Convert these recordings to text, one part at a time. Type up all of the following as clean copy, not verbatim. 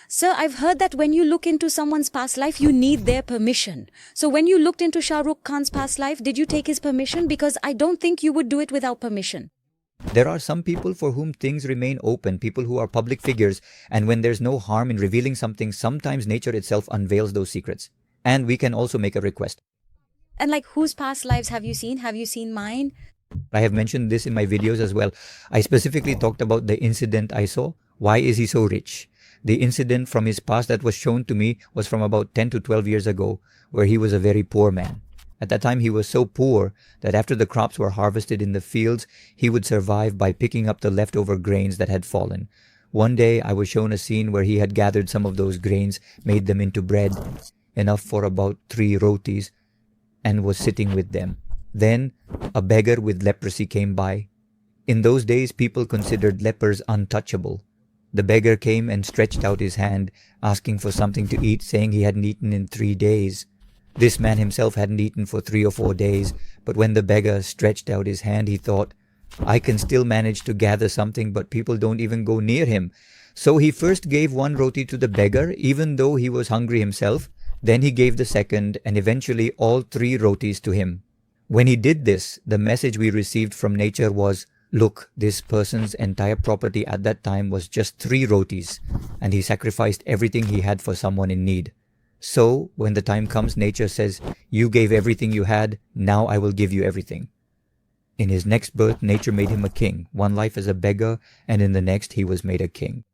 Sir, I've heard that when you look into someone's past life, you need their permission. So when you looked into Shah Rukh Khan's past life, did you take his permission? Because I don't think you would do it without permission. There are some people for whom things remain open, people who are public figures, and when there's no harm in revealing something, sometimes nature itself unveils those secrets. And we can also make a request. And like, whose past lives have you seen? Have you seen mine? I have mentioned this in my videos as well. I specifically talked about the incident I saw. Why is he so rich? The incident from his past that was shown to me was from about 10 to 12 years ago, where he was a very poor man. At that time, he was so poor that after the crops were harvested in the fields, he would survive by picking up the leftover grains that had fallen. One day, I was shown a scene where he had gathered some of those grains, made them into bread, enough for about 3 rotis, and was sitting with them. Then, a beggar with leprosy came by. In those days, people considered lepers untouchable. The beggar came and stretched out his hand, asking for something to eat, saying he hadn't eaten in 3 days. This man himself hadn't eaten for 3 or 4 days, but when the beggar stretched out his hand, he thought, I can still manage to gather something, but people don't even go near him. So he first gave 1 roti to the beggar, even though he was hungry himself. Then he gave the second, and eventually all 3 rotis to him. When he did this, the message we received from nature was, look, this person's entire property at that time was just 3 rotis, and he sacrificed everything he had for someone in need. So, when the time comes, nature says, you gave everything you had, now I will give you everything. In his next birth, nature made him a king, one life as a beggar, and in the next he was made a king.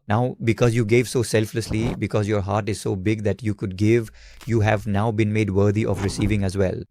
Now, because you gave so selflessly, because your heart is so big that you could give, you have now been made worthy of receiving as well.